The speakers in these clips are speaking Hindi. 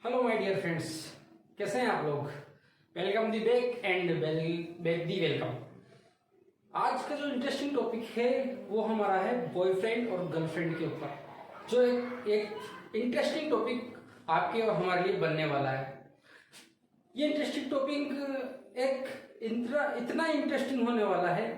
हेलो माय डियर फ्रेंड्स, कैसे हैं आप लोग। Welcome the back and back the welcome. आज का जो इंटरेस्टिंग टॉपिक है वो हमारा है बॉयफ्रेंड और गर्लफ्रेंड के ऊपर, जो एक इंटरेस्टिंग टॉपिक आपके और हमारे लिए बनने वाला है। ये इंटरेस्टिंग टॉपिक इतना इंटरेस्टिंग होने वाला है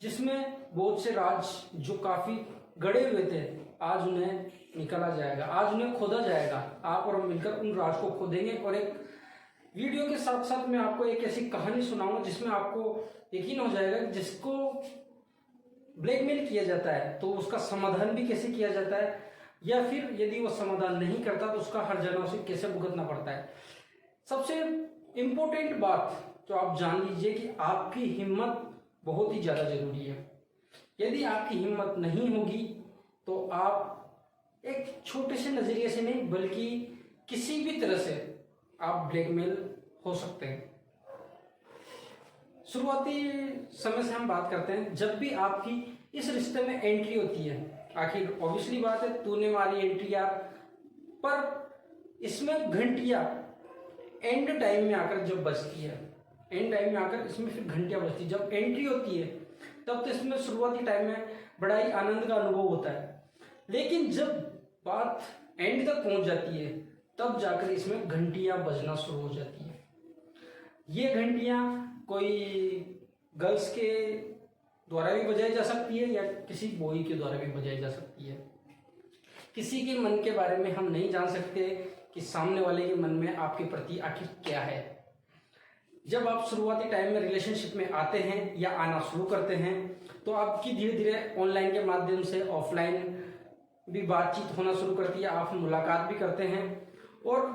जिसमें बहुत से राज जो काफी गड़े हुए थे आज उन्हें निकाला जाएगा, आज उन्हें खोदा जाएगा। आप और हम मिलकर उन राज को खोदेंगे और एक वीडियो के साथ साथ मैं आपको एक ऐसी कहानी सुनाऊंगा जिसमें आपको यकीन हो जाएगा कि जिसको ब्लैकमेल किया जाता है तो उसका समाधान भी कैसे किया जाता है, या फिर यदि वो समाधान नहीं करता तो उसका हर जगह से कैसे भुगतना पड़ता है। सबसे इंपॉर्टेंट बात तो आप जान लीजिए कि आपकी हिम्मत बहुत ही ज्यादा जरूरी है। यदि आपकी हिम्मत नहीं होगी तो आप एक छोटे से नजरिए से नहीं बल्कि किसी भी तरह से आप ब्लैकमेल हो सकते हैं। शुरुआती समय से हम बात करते हैं, जब भी आपकी इस रिश्ते में एंट्री होती है, आखिर ऑब्वियसली बात है तूने मारी एंट्री यार, पर इसमें घंटियां एंड टाइम में आकर जब बजती है, एंड टाइम में आकर इसमें फिर घंटियां बजती है। जब एंट्री होती है तब तो इसमें शुरुआती टाइम में बड़ा ही आनंद का अनुभव होता है, लेकिन जब बात एंड तक पहुंच जाती है तब जाकर इसमें घंटियां बजना शुरू हो जाती है। ये घंटियां कोई गर्ल्स के द्वारा भी बजाई जा सकती है या किसी बॉय के द्वारा भी बजाई जा सकती है। किसी के मन के बारे में हम नहीं जान सकते कि सामने वाले के मन में आपके प्रति आखिर क्या है। जब आप शुरुआती टाइम में रिलेशनशिप में आते हैं या आना शुरू करते हैं तो आपकी धीरे धीरे ऑनलाइन के माध्यम से ऑफलाइन भी बातचीत होना शुरू करती है। आप मुलाकात भी करते हैं और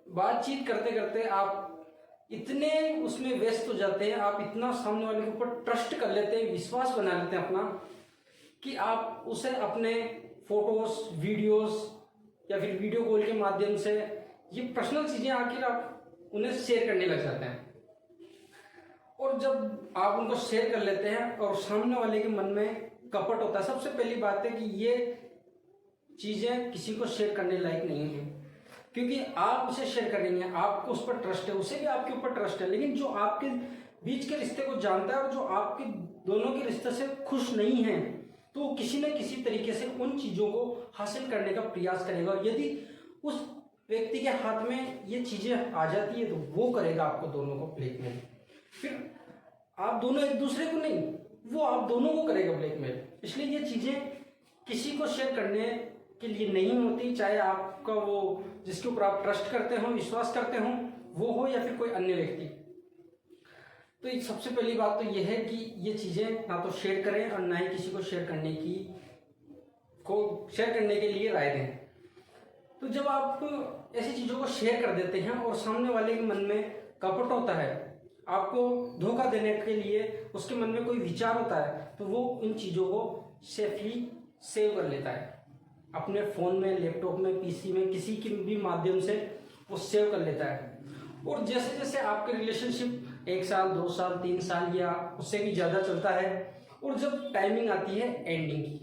बातचीत करते करते आप इतने उसमें व्यस्त हो जाते हैं, आप इतना सामने वाले के ऊपर ट्रस्ट कर लेते हैं, विश्वास बना लेते हैं अपना, कि आप उसे अपने फोटोज, वीडियोस या फिर वीडियो कॉल के माध्यम से ये पर्सनल चीजें आखिर आप उन्हें शेयर करने लग जाते हैं। और जब आप उनको शेयर कर लेते हैं और सामने वाले के मन में कपट होता है, सबसे पहली बात है कि ये चीजें किसी को शेयर करने लायक नहीं है, क्योंकि आप उसे शेयर करेंगे, आपको उस पर ट्रस्ट है, उसे भी आपके ऊपर ट्रस्ट है, लेकिन जो आपके बीच के रिश्ते को जानता है और जो आपके दोनों के रिश्ते से खुश नहीं है तो किसी न किसी तरीके से उन चीजों को हासिल करने का प्रयास करेगा। और यदि उस व्यक्ति के हाथ में ये चीजें आ जाती है तो वो करेगा आपको दोनों को ब्लैकमेल। फिर आप दोनों एक दूसरे को नहीं, वो आप दोनों को करेगा ब्लैकमेल। इसलिए ये चीजें किसी को शेयर करने के लिए नहीं होती, चाहे आपका वो जिसके ऊपर आप ट्रस्ट करते हो, विश्वास करते हो, वो हो या फिर कोई अन्य व्यक्ति। तो सबसे पहली बात तो यह है कि ये चीजें ना तो शेयर करें और ना ही किसी को शेयर करने के लिए राय दें। तो जब आप ऐसी चीजों को शेयर कर देते हैं और सामने वाले के मन में कपट होता है, आपको धोखा देने के लिए उसके मन में कोई विचार होता है, तो वो इन चीजों को सेफली सेव कर लेता है अपने फोन में, लैपटॉप में, पीसी में, किसी के भी माध्यम से वो सेव कर लेता है। और जैसे जैसे आपके रिलेशनशिप 1 साल, 2 साल, 3 साल या उससे भी ज्यादा चलता है और जब टाइमिंग आती है एंडिंग की,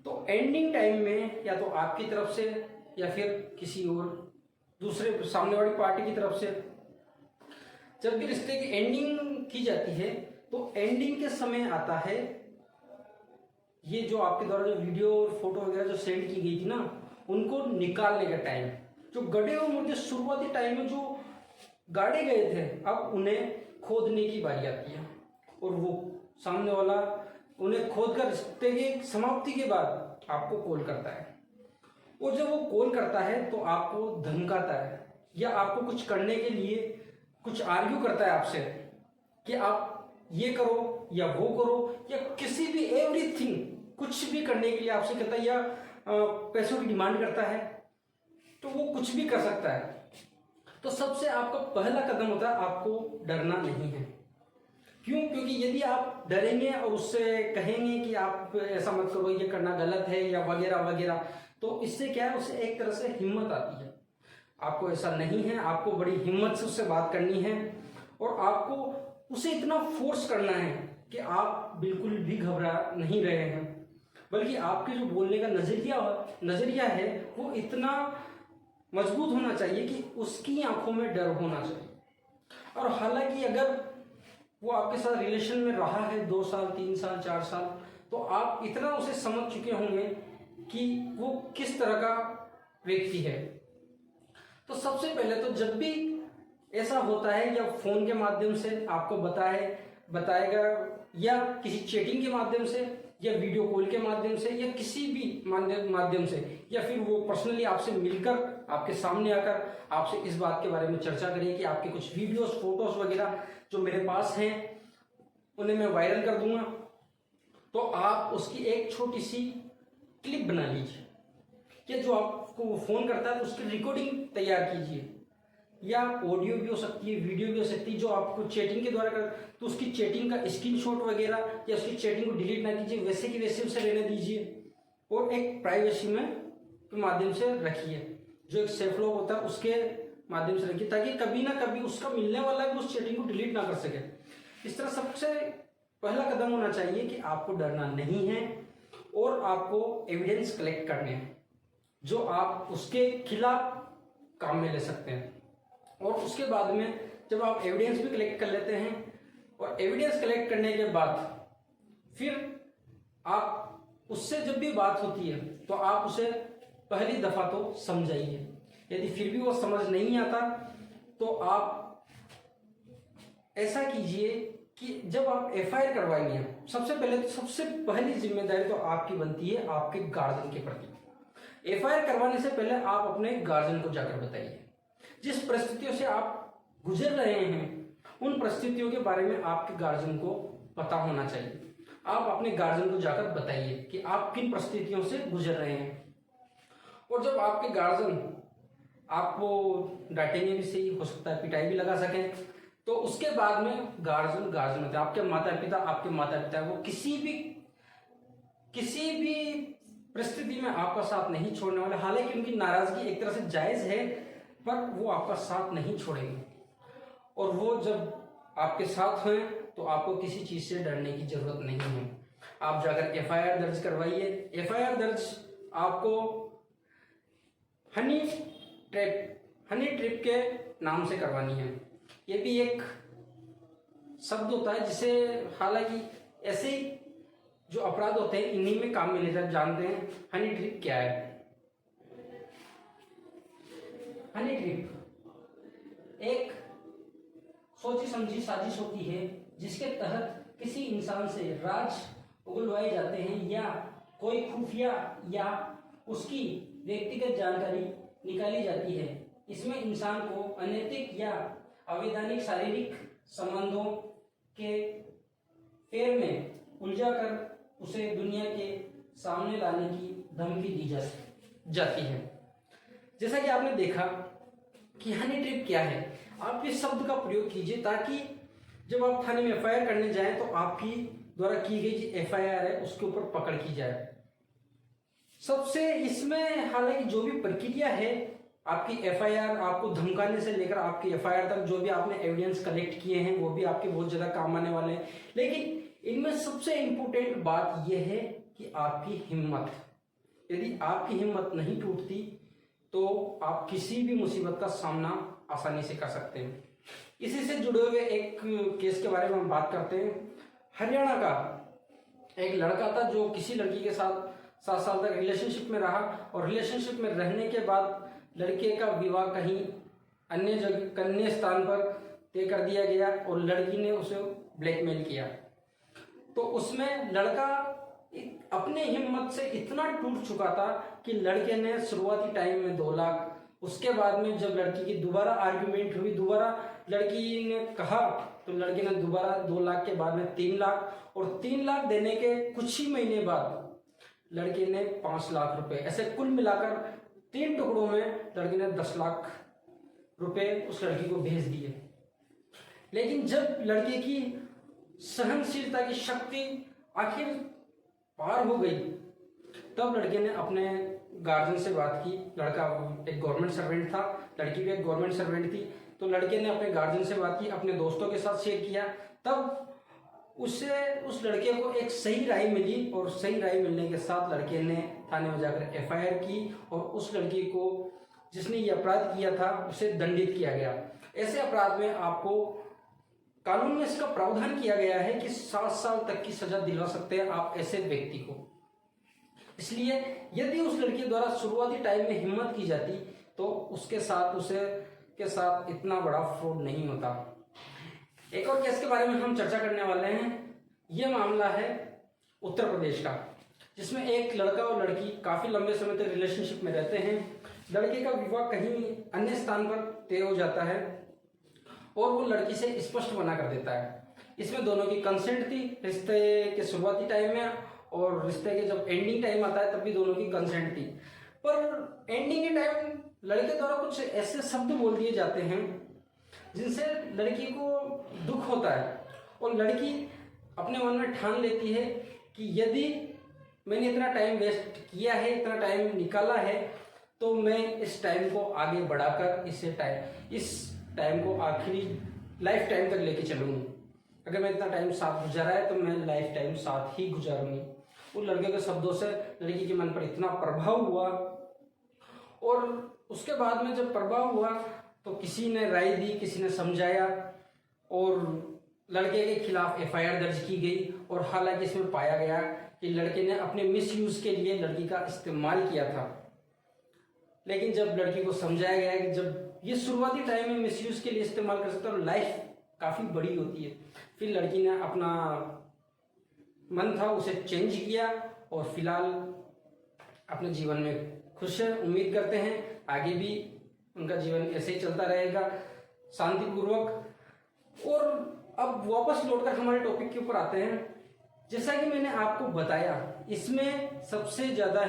तो एंडिंग टाइम में या तो आपकी तरफ से या फिर किसी और दूसरे सामने वाली पार्टी की तरफ से जब भी रिश्ते की एंडिंग की जाती है तो एंडिंग के समय आता है ये जो आपके द्वारा जो वीडियो और फोटो वगैरह जो सेंड की गई थी ना, उनको निकालने का टाइम। जो गड़े हुए मुर्दे शुरुआती टाइम में जो गाड़े गए थे, अब उन्हें खोदने की बारी आती है और वो सामने वाला उन्हें खोद कर रिश्ते की समाप्ति के बाद आपको कॉल करता है। और जब वो कॉल करता है तो आपको धमकाता है या आपको कुछ करने के लिए कुछ आर्ग्यू करता है आपसे कि आप ये करो या वो करो, या किसी भी एवरीथिंग कुछ भी करने के लिए आपसे कहता है, या पैसों की डिमांड करता है, तो वो कुछ भी कर सकता है। तो सबसे आपका पहला कदम होता है आपको डरना नहीं है। क्यों? क्योंकि यदि आप डरेंगे और उससे कहेंगे कि आप ऐसा मत करो, ये करना गलत है या वगैरह वगैरह, तो इससे क्या है, उससे एक तरह से हिम्मत आती है। आपको ऐसा नहीं है, आपको बड़ी हिम्मत से उससे बात करनी है और आपको उसे इतना फोर्स करना है कि आप बिल्कुल भी घबरा नहीं रहे हैं, बल्कि आपके जो बोलने का नजरिया है वो इतना मजबूत होना चाहिए कि उसकी आंखों में डर होना चाहिए। और हालांकि अगर वो आपके साथ रिलेशन में रहा है 2 साल 3 साल 4 साल, तो आप इतना उसे समझ चुके होंगे कि वो किस तरह का व्यक्ति है। तो सबसे पहले तो जब भी ऐसा होता है, या फोन के माध्यम से आपको बताएगा, या किसी चैटिंग के माध्यम से, या वीडियो कॉल के माध्यम से, या किसी भी माध्यम से, या फिर वो पर्सनली आपसे मिलकर आपके सामने आकर आपसे इस बात के बारे में चर्चा करें कि आपके कुछ वीडियोस फोटोज वगैरह जो मेरे पास हैं उन्हें मैं वायरल कर दूंगा, तो आप उसकी एक छोटी सी क्लिप बना लीजिए, या जो आपको वो फोन करता है तो उसकी रिकॉर्डिंग तैयार कीजिए, या ऑडियो भी हो सकती है, वीडियो भी हो सकती है, जो आपको चैटिंग के द्वारा कर, तो उसकी चैटिंग का स्क्रीनशॉट वगैरह, या उसकी चैटिंग को डिलीट ना कीजिए, वैसे की वैसे उसे रहने दीजिए, और एक प्राइवेसी में के माध्यम से रखिए, जो एक सेफ लॉक होता है उसके माध्यम से रखिए, ताकि कभी ना कभी उसका मिलने वाला भी उस चैटिंग को डिलीट ना कर सके। इस तरह सबसे पहला कदम होना चाहिए कि आपको डरना नहीं है, और आपको एविडेंस कलेक्ट करने हैं जो आप उसके खिलाफ काम में ले सकते हैं। और उसके बाद में जब आप एविडेंस भी कलेक्ट कर लेते हैं, और एविडेंस कलेक्ट करने के बाद फिर आप उससे जब भी बात होती है तो आप उसे पहली दफा तो समझाइए। यदि फिर भी वो समझ नहीं आता तो आप ऐसा कीजिए कि जब आप एफआईआर करवाएंगे, सबसे पहले तो सबसे पहली जिम्मेदारी तो आपकी बनती है आपके गार्जियन के प्रति। एफआईआर करवाने से पहले आप अपने गार्जियन को जाकर बताइए, जिस परिस्थितियों से आप गुजर रहे हैं उन परिस्थितियों के बारे में आपके गार्जियन को पता होना चाहिए। आप अपने गार्जियन को जाकर बताइए कि आप किन परिस्थितियों से गुजर रहे हैं। और जब आपके गार्जियन आपको डांटेंगे भी, सही हो सकता है पिटाई भी लगा सकें, तो उसके बाद में गार्जियन होते हैं, आपके माता पिता वो किसी भी परिस्थिति में आपका साथ नहीं छोड़ने वाले। हालांकि उनकी नाराजगी एक तरह से जायज है, पर वो आपका साथ नहीं छोड़ेंगे। और वो जब आपके साथ हैं तो आपको किसी चीज से डरने की जरूरत नहीं है। आप जाकर एफआईआर दर्ज करवाइए। एफआईआर दर्ज आपको हनी ट्रिप के नाम से करवानी है। ये भी एक शब्द होता है जिसे, हालांकि ऐसे जो अपराध होते हैं इन्हीं में काम में ले जानते हैं। हनी ट्रिप क्या है? हनी ट्रिप एक सोची समझी साजिश होती है जिसके तहत किसी इंसान से राज उगलवाए जाते हैं, या कोई खुफिया या उसकी व्यक्तिगत जानकारी निकाली जाती है। इसमें इंसान को अनैतिक या अवैधानिक शारीरिक संबंधों के फेर में उलझाकर उसे दुनिया के सामने लाने की धमकी दी जाती है। जैसा कि आपने देखा कि हनी ट्रिप क्या है, आप इस शब्द का प्रयोग कीजिए ताकि जब आप थाने में एफआईआर करने जाएं तो आपकी द्वारा की गई जो एफआईआर है उसके ऊपर पकड़ की जाए। सबसे इसमें हालांकि जो भी प्रक्रिया है, आपकी एफआईआर आपको धमकाने से लेकर आपकी एफआईआर तक जो भी आपने एविडेंस कलेक्ट किए हैं वो भी आपके बहुत ज्यादा काम आने वाले हैं। लेकिन इनमें सबसे इंपॉर्टेंट बात यह है कि आपकी हिम्मत। यदि आपकी हिम्मत नहीं टूटती तो आप किसी भी मुसीबत का सामना आसानी से कर सकते हैं। इसी से जुड़े हुए एक केस के बारे में हम बात करते हैं। हरियाणा का एक लड़का था जो किसी लड़की के साथ 7 साल तक रिलेशनशिप में रहा, और रिलेशनशिप में रहने के बाद लड़के का विवाह कहीं अन्य स्थान पर तय कर दिया गया, और लड़की ने उसे ब्लैकमेल किया। तो उसमें लड़का अपने हिम्मत से इतना टूट चुका था कि लड़के ने शुरुआती टाइम में 2 लाख, उसके बाद में जब लड़की की दोबारा आर्ग्यूमेंट हुई, दोबारा लड़की ने कहा तो लड़के ने दोबारा 2 लाख के बाद में 3 लाख, और 3 लाख देने के कुछ ही महीने बाद लड़के ने 5 लाख रुपए, ऐसे कुल मिलाकर 3 टुकड़ों में लड़के ने 10 लाख रुपए उस लड़की को भेज दिए। लेकिन जब लड़के की सहनशीलता की शक्ति आखिर पार हो गई, तब लड़के ने अपने गार्जियन से बात की। लड़का एक गवर्नमेंट सर्वेंट था, लड़की भी एक गवर्नमेंट सर्वेंट थी। तो लड़के ने अपने गार्जियन से बात की, अपने दोस्तों के साथ शेयर किया, तब उससे उस लड़के को एक सही राय मिली, और सही राय मिलने के साथ लड़के ने थाने में जाकर एफआईआर की, और उस लड़की को जिसने ये अपराध किया था उसे दंडित किया गया। ऐसे अपराध में आपको कानून में इसका प्रावधान किया गया है कि 7 साल तक की सजा दिलवा सकते हैं आप ऐसे व्यक्ति को। इसलिए यदि उस लड़की द्वारा शुरुआती टाइम में हिम्मत की जाती तो उसे के साथ इतना बड़ा फ्रॉड नहीं होता। एक और केस के बारे में हम चर्चा करने वाले हैं। यह मामला है उत्तर प्रदेश का, जिसमें एक लड़का और लड़की काफी लंबे समय तक रिलेशनशिप में रहते हैं। लड़के का विवाह कहीं अन्य स्थान पर तय हो जाता है और वो लड़की से स्पष्ट मना कर देता है। इसमें दोनों की कंसेंट थी रिश्ते के शुरुआती टाइम में, और रिश्ते के जब एंडिंग टाइम आता है तब भी दोनों की कंसेंट थी। पर एंडिंग के टाइम लड़के द्वारा कुछ ऐसे शब्द बोल दिए जाते हैं जिनसे लड़की को दुख होता है, और लड़की अपने मन में ठान लेती है कि यदि मैंने इतना टाइम वेस्ट किया है, इतना टाइम निकाला है, तो मैं इस टाइम को आगे बढ़ाकर इस टाइम को आखिरी लाइफ टाइम तक लेके चलूंगी। अगर मैं इतना टाइम साथ गुजारा है तो मैं लाइफ टाइम साथ ही गुजारूंगी। उन लड़के के शब्दों से लड़की के मन पर इतना प्रभाव हुआ, और उसके बाद में जब प्रभाव हुआ तो किसी ने राय दी, किसी ने समझाया, और लड़के के खिलाफ FIR दर्ज की गई। और हालांकि इसमें पाया गया कि लड़के ने अपने मिसयूज के लिए लड़की का इस्तेमाल किया था, लेकिन जब लड़की को समझाया गया कि जब ये शुरुआती टाइम में मिसयूज के लिए इस्तेमाल कर सकते हो, लाइफ काफी बड़ी होती है, फिर लड़की ने अपना मन था उसे चेंज किया और फिलहाल अपने जीवन में खुश है। उम्मीद करते हैं आगे भी उनका जीवन ऐसे ही चलता रहेगा शांतिपूर्वक। और अब वापस लौटकर हमारे टॉपिक के ऊपर आते हैं। जैसा कि मैंने आपको बताया, इसमें सबसे ज्यादा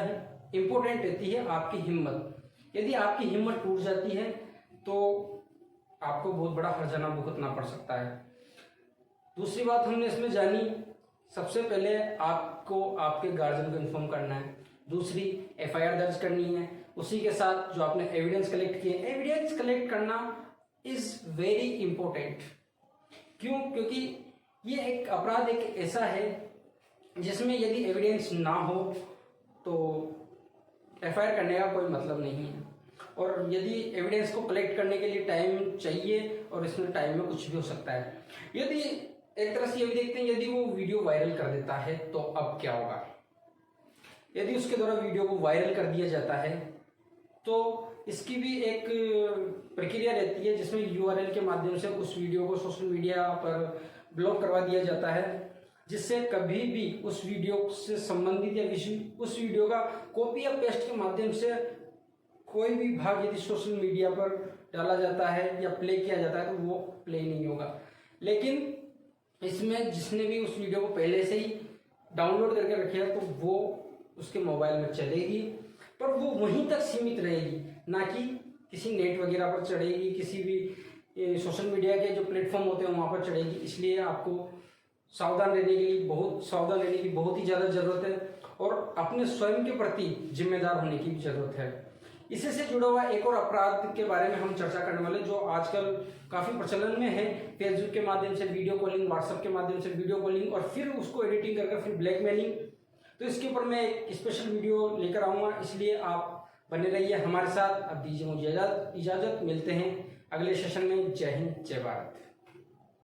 इंपॉर्टेंट रहती है आपकी हिम्मत। यदि आपकी हिम्मत टूट जाती है तो आपको बहुत बड़ा हर्जाना भुगतना पड़ सकता है। दूसरी बात हमने इसमें जानी, सबसे पहले आपको आपके गार्जियन को इन्फॉर्म करना है। दूसरी FIR दर्ज करनी है। उसी के साथ जो आपने एविडेंस कलेक्ट किए, एविडेंस कलेक्ट करना इज वेरी इंपॉर्टेंट। क्यों? क्योंकि ये एक अपराध एक ऐसा है जिसमें यदि एविडेंस ना हो तो FIR करने का कोई मतलब नहीं है। और यदि एविडेंस को कलेक्ट करने के लिए टाइम चाहिए, और इसमें टाइम में कुछ भी हो सकता है। यदि एक तरह से ये भी देखते हैं, यदि वो वीडियो वायरल कर देता है तो अब क्या होगा। यदि उसके द्वारा वीडियो को वायरल कर दिया जाता है तो इसकी भी एक प्रक्रिया रहती है, जिसमें URL के माध्यम से उस वीडियो को सोशल मीडिया पर ब्लॉक करवा दिया जाता है, जिससे कभी भी उस वीडियो से संबंधित या उस वीडियो का कॉपी या पेस्ट के माध्यम से कोई भी भाग यदि सोशल मीडिया पर डाला जाता है या प्ले किया जाता है तो वो प्ले नहीं होगा। लेकिन इसमें जिसने भी उस वीडियो को पहले से ही डाउनलोड करके रखे है तो वो उसके मोबाइल में चलेगी, पर वो वहीं तक सीमित रहेगी, ना कि किसी नेट वगैरह पर चढ़ेगी, किसी भी सोशल मीडिया के जो प्लेटफॉर्म होते हैं वहाँ पर चढ़ेगी। इसलिए आपको सावधान रहने की बहुत ही ज़्यादा ज़रूरत है, और अपने स्वयं के प्रति जिम्मेदार होने की भी ज़रूरत है। इसी से जुड़ा हुआ एक और अपराध के बारे में हम चर्चा करने वाले, जो आजकल काफी प्रचलन में है। फेसबुक के माध्यम से वीडियो कॉलिंग, व्हाट्सएप के माध्यम से वीडियो कॉलिंग, और फिर उसको एडिटिंग करके फिर ब्लैकमेलिंग। तो इसके ऊपर मैं एक स्पेशल वीडियो लेकर आऊंगा, इसलिए आप बने रहिए हमारे साथ। अब दीजिए मुझे इजाजत, मिलते हैं अगले सेशन में। जय हिंद, जय भारत।